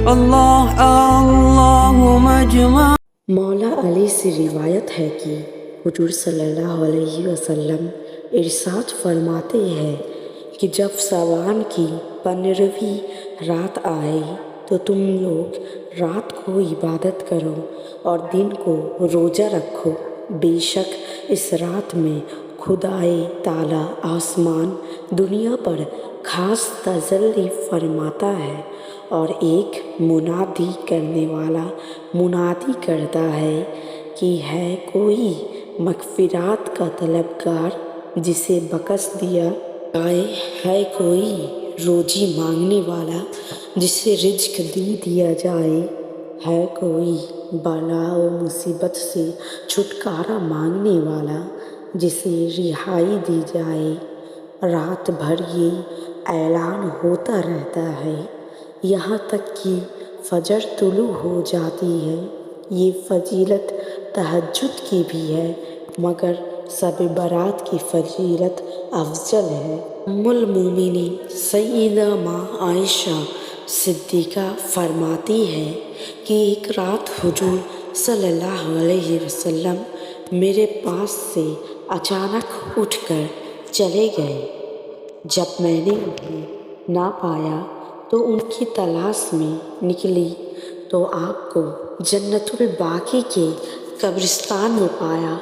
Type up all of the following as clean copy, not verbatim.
اللہ اللہم اجمع۔ مولا علی سے روایت ہے کہ حضور صلی اللہ علیہ وسلم ارشاد فرماتے ہیں کہ جب ساون کی 15ویں رات آئے تو تم لوگ رات کو عبادت کرو اور دن کو روزہ رکھو، بے شک اس رات میں خدائے تعالی آسمان دنیا پر خاص تجلی فرماتا ہے اور ایک منادی کرنے والا منادی کرتا ہے کہ ہے کوئی مغفرات کا طلبگار جسے بخش دیا جائے، ہے کوئی روزی مانگنے والا جسے رزق دے دیا جائے، ہے کوئی بلا و مصیبت سے چھٹکارا مانگنے والا جسے رہائی دی جائے۔ رات بھر یہ اعلان ہوتا رہتا ہے یہاں تک کہ فجر طلوع ہو جاتی ہے۔ یہ فضیلت تہجد کی بھی ہے مگر شب برات کی فضیلت افضل ہے۔ ام المومنین سیدہ ماں عائشہ صدیقہ فرماتی ہے کہ ایک رات حضور صلی اللہ علیہ وسلم میرے پاس سے اچانک اٹھ کر چلے گئے۔ جب میں نے انہیں نہ پایا تو ان کی تلاش میں نکلی تو آپ کو جنت الباقی کے قبرستان میں پایا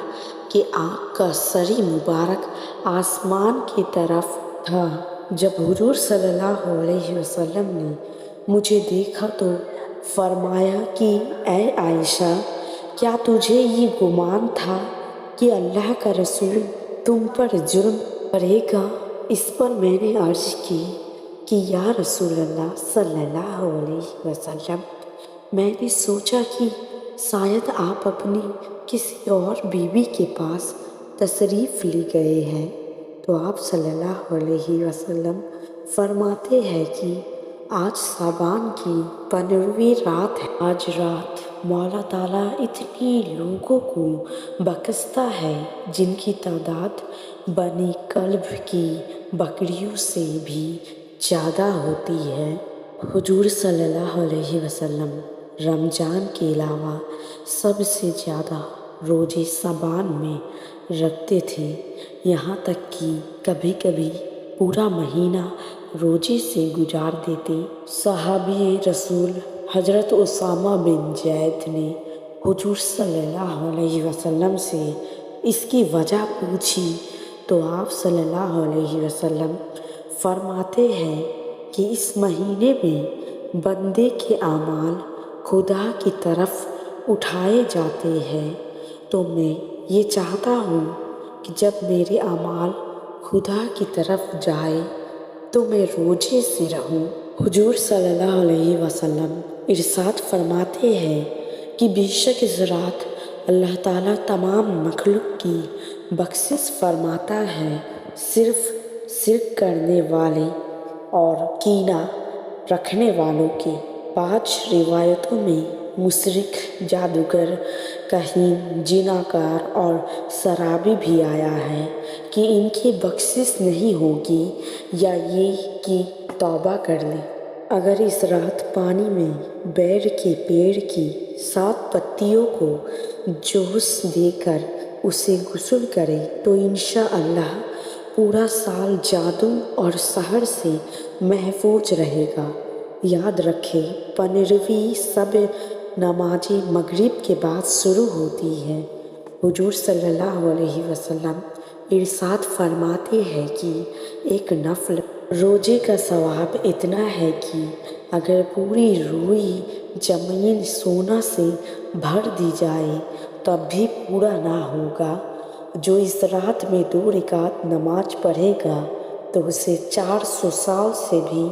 کہ آپ کا سر مبارک آسمان کی طرف تھا۔ جب حضور صلی اللہ علیہ وسلم نے مجھے دیکھا تو فرمایا کہ اے عائشہ، کیا تجھے یہ گمان تھا کہ اللہ کا رسول تم پر ظلم کرے گا؟ اس پر میں نے عرض کی کہ یا رسول اللہ صلی اللہ علیہ وسلم، میں نے سوچا کہ شاید آپ اپنی کسی اور بیوی کے پاس تشریف لے گئے ہیں، تو آپ صلی اللہ علیہ وسلم فرماتے ہیں کہ آج شعبان کی 15ویں رات ہے۔ آج رات مولا تعالیٰ اتنے لوگوں کو بخشتا ہے جن کی تعداد بنی کلب کی بکریوں سے بھی زیادہ ہوتی ہے۔ حضور صلی اللہ علیہ وسلم رمضان کے علاوہ سب سے زیادہ روزے شعبان میں رکھتے تھے، یہاں تک کہ کبھی کبھی پورا مہینہ روزے سے گزار دیتے۔ صحابی رسول حضرت اسامہ بن زید نے حضور صلی اللہ علیہ وسلم سے اس کی وجہ پوچھی تو آپ صلی اللہ علیہ وسلم فرماتے ہیں کہ اس مہینے میں بندے کے اعمال خدا کی طرف اٹھائے جاتے ہیں، تو میں یہ چاہتا ہوں کہ جب میرے اعمال خدا کی طرف جائے تو میں روزے سے رہوں۔ حضور صلی اللہ علیہ وسلم ارشاد فرماتے ہیں کہ بے شک اس رات اللہ تعالیٰ تمام مخلوق کی بخشش فرماتا ہے، صرف شرک کرنے والے اور کینہ رکھنے والوں کے۔ 5 روایتوں میں مشرک، جادوگر، کاہن، زناکار اور شرابی بھی آیا ہے کہ ان کی بخشش نہیں ہوگی یا یہ کہ توبہ کر لیں۔ اگر اس رات پانی میں بیر کے پیڑ کی 7 پتیوں کو جوش دے کر اسے غسل کرے تو انشاءاللہ پورا سال جادو اور سحر سے محفوظ رہے گا۔ یاد رکھیں 15ویں شب نماز مغرب کے بعد شروع ہوتی ہے۔ حضور صلی اللہ علیہ وسلم ارشاد فرماتے ہیں کہ ایک نفل روزے کا ثواب اتنا ہے کہ اگر پوری روئی زمین سونا سے بھر دی جائے تب بھی پورا نہ ہوگا۔ جو اس رات میں 2 رکعت نماز پڑھے گا تو اسے 400 سال سے بھی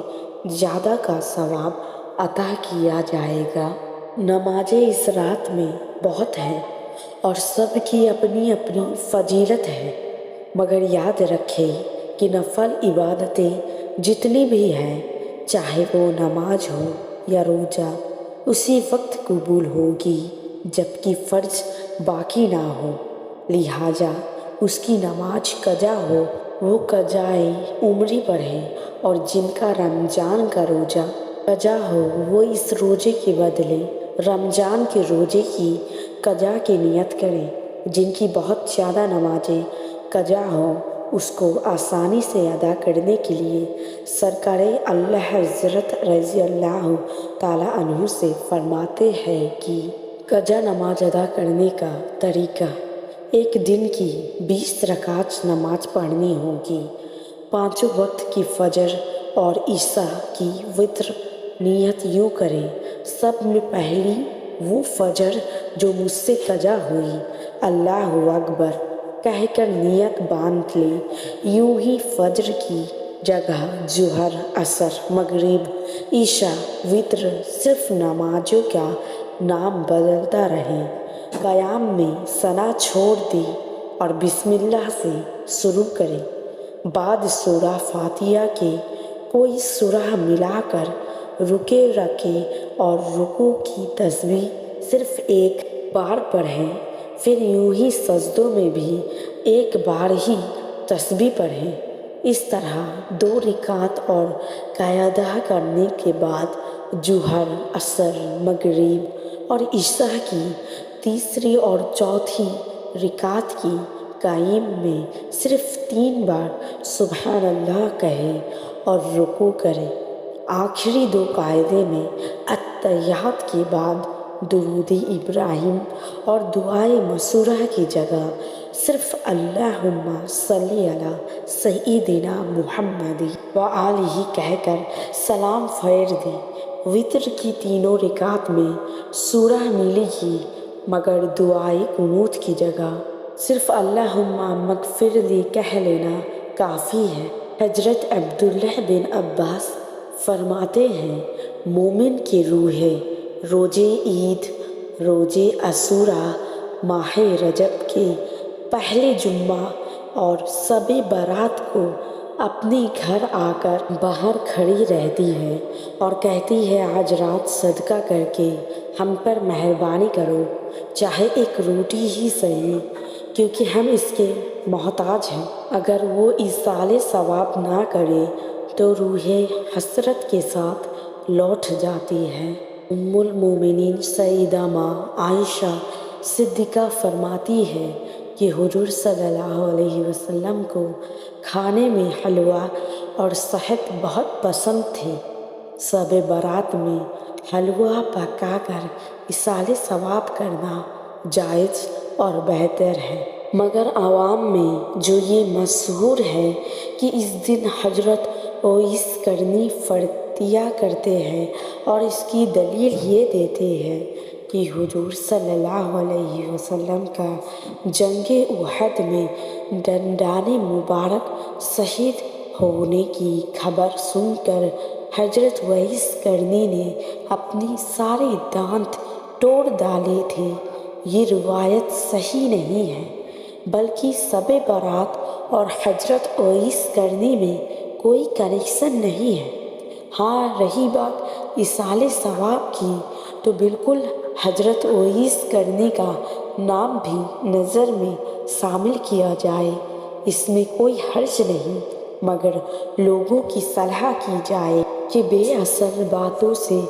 زیادہ کا ثواب عطا کیا جائے گا۔ نمازیں اس رات میں بہت ہیں اور سب کی اپنی اپنی فضیلت ہے، مگر یاد رکھیں کہ نفل عبادتیں جتنی بھی ہیں، چاہے وہ نماز ہو یا روزہ، اسی وقت قبول ہوگی جبکہ فرض باقی نہ ہو، لہٰذا اس کی نماز قضا ہو وہ قضائے عمری پڑھے، اور جن کا رمضان کا روزہ قضا ہو وہ اس روزے کے بدلے رمضان کے روزے کی قضا کی نیت کریں۔ جن کی بہت زیادہ نمازیں قضا ہوں اس کو آسانی سے ادا کرنے کے لیے سرکار اللہ حضرت رضی اللہ تعالیٰ عنہ سے فرماتے ہیں کہ قضا نماز ادا کرنے کا طریقہ: ایک دن کی 20 رکعت نماز پڑھنی ہوگی۔ 5 وقت کی فجر اور عشاء کی وتر نیت یوں کریں: سب میں پہلی وہ فجر جو مجھ سے قضا ہوئی، اللہ اکبر کہہ کر نیت باندھ لے۔ یوں ہی فجر کی جگہ ظہر، عصر، مغرب، عشاء، وتر صرف نمازوں کا نام بدلتا رہے۔ قیام میں ثنا چھوڑ دیں اور بسم اللہ سے شروع کریں۔ بعد سورہ فاتحہ کے کوئی سورہ ملا کر رکے رکھیں اور رکوع کی تسبیح صرف ایک بار پڑھیں۔ پھر یوں ہی سجدوں میں بھی ایک بار ہی تسبیح پڑھیں۔ اس طرح 2 رکعت اور قیام کرنے کے بعد ظہر، عصر، مغرب اور عشاء کی تیسری اور چوتھی رکعت کی قیام میں صرف 3 بار سبحان اللہ کہیں اور رکوع کریں۔ آخری 2 قاعدے میں اتحیات کے بعد درود ابراہیم اور دعائے مسورہ کی جگہ صرف اللہم صلی علی سیدنا محمد وآلہ کہہ کر سلام پھیر دیں۔ وتر کی 3 رکعت میں سورہ ملے گی مگر دعائے قنوت کی جگہ صرف اللہم مغفر لی کہہ لینا کافی ہے۔ حضرت عبداللہ بن عباس فرماتے ہیں، مومن کی روح روزے عید، روزے عاشوراء، ماہ رجب کے پہلے جمعہ اور شب برات کو اپنے گھر آ کر باہر کھڑی رہتی ہے اور کہتی ہے، آج رات صدقہ کر کے ہم پر مہربانی کرو، چاہے ایک روٹی ہی صحیح، کیونکہ ہم اس کے محتاج ہیں۔ اگر وہ ایصال ثواب نہ کرے تو روح حسرت کے ساتھ لوٹ جاتی ہے۔ ام المومنین سیدہ ماں عائشہ صدیقہ فرماتی ہے کہ حضور صلی اللہ علیہ وسلم کو کھانے میں حلوہ اور شہد بہت پسند تھے۔ شب برات میں حلوہ پکا کر ایصال ثواب کرنا جائز اور بہتر ہے، مگر عوام میں جو یہ مشہور ہے کہ اس دن حضرت اویس کرنی فرتیا کرتے ہیں اور اس کی دلیل یہ دیتے ہیں کہ حضور صلی اللہ علیہ وسلم کا جنگ احد میں دندان مبارک شہید ہونے کی خبر سن کر حضرت اویس کرنی نے اپنے سارے دانت توڑ ڈالے تھے۔ یہ روایت صحیح نہیں ہے، بلکہ شب برات اور حضرت اویس کرنی میں کوئی کنیکشن نہیں ہے۔ ہاں رہی بات ایصال ثواب کی تو بالکل حضرت اویس کرنی کا نام بھی نظر میں شامل کیا جائے، اس میں کوئی حرج نہیں، مگر لوگوں کی صلاح کی جائے کہ بے اصل باتوں سے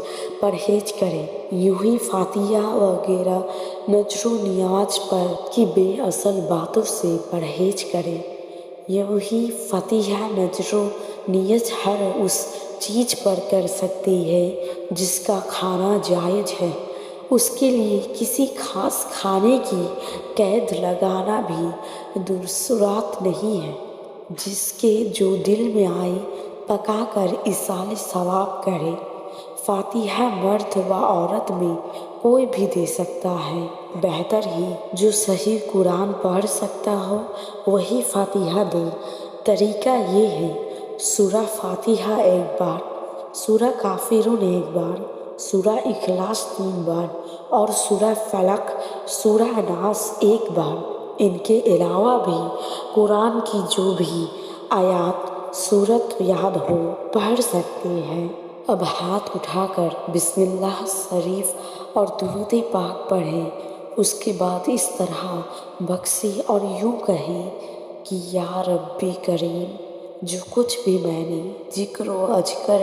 پرہیز کریں۔ یوں ہی فاتحہ وغیرہ نذر و نیاز پر کہ بے اصل باتوں سے پرہیز کریں۔ یوں ہی فاتحہ نذر و نیاز ہر اس چیز پر کر سکتے ہیں جس کا کھانا جائز ہے، اس کے لیے کسی خاص کھانے کی قید لگانا بھی درست نہیں ہے۔ جس کے جو دل میں آئے پکا کر ایصال ثواب کرے۔ فاتحہ مرد و عورت میں کوئی بھی دے سکتا ہے، بہتر ہی جو صحیح قرآن پڑھ سکتا ہو وہی فاتحہ دے۔ طریقہ یہ ہے، سورہ فاتحہ ایک بار، سورہ کافرون ایک بار، سورہ اخلاص 3 بار اور سورہ فلق، سورہ ناس ایک بار۔ ان کے علاوہ بھی قرآن کی جو بھی آیات سورت یاد ہو پڑھ سکتے ہیں۔ اب ہاتھ اٹھا کر بسم اللہ شریف اور درود پاک پڑھیں، اس کے بعد اس طرح بخشیں اور یوں کہیں کہ یا رب کریم جو کچھ بھی میں نے ذکر و اذکر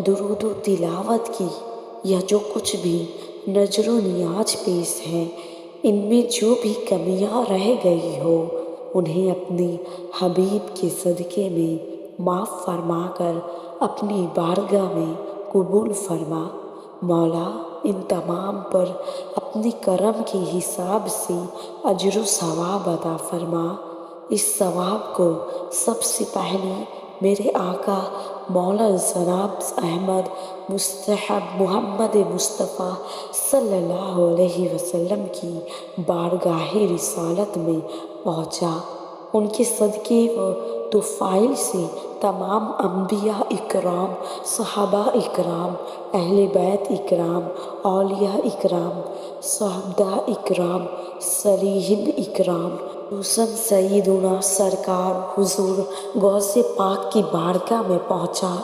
درود و تلاوت کی یا جو کچھ بھی نذر و نیاز پیش ہے، ان میں جو بھی کمیاں رہ گئی ہو انہیں اپنے حبیب کے صدقے میں معاف فرما کر اپنی بارگاہ میں قبول فرما۔ مولا ان تمام پر اپنے کرم کے حساب سے اجر و ثواب عطا فرما۔ اس ثواب کو سب سے پہلے میرے آقا مولا جناب احمد مصطحب محمد مصطفیٰ صلی اللہ علیہ وسلم کی بارگاہ رسالت میں پہنچا۔ ان کے صدقے و طفیل سے تمام انبیاء اکرام، صحابہ اکرام، اہل بیت اکرام، اولیاء اکرام، شہداء اکرام، صالحین اکرام، خصوصاً سیدنا سرکار حضور غوث پاک کی بارگاہ میں پہنچا۔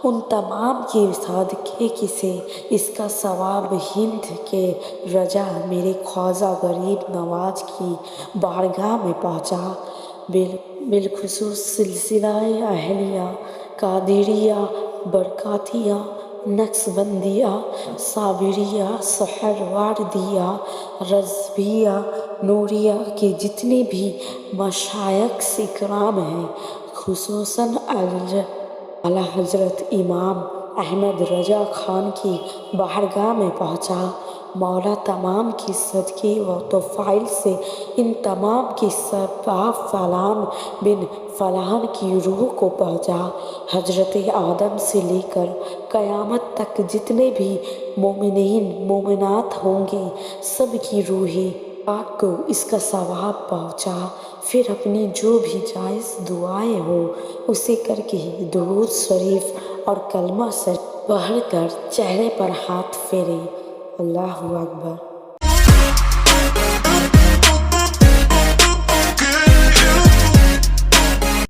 ان تمام کے صدقے سے اس کا ثواب ہند کے رجا میرے خواجہ غریب نواز کی بارگاہ میں پہنچا۔ بالخصوص سلسلہ اہلیہ، قادریہ، برکاتیہ، نقشبندیہ، صابریہ، سہروردیہ، رضویہ، نوریہ کے جتنے بھی مشائخ اکرام ہیں، خصوصاً اعلیٰ حضرت امام احمد رضا خان کی بارگاہ میں پہنچا۔ مولا تمام کے صدقے و طفیل سے ان تمام کے ثواب فلان بن فلان کی روح کو پہنچا۔ حضرت آدم سے لے کر قیامت تک جتنے بھی مومنین مومنات ہوں گے سب کی روح پاک کو اس کا ثواب پہنچا۔ پھر اپنی جو بھی جائز دعائیں ہوں اسے کر کے درود شریف اور کلمہ شریف پڑھ کر چہرے پر ہاتھ پھیرے۔ اللہ اکبر۔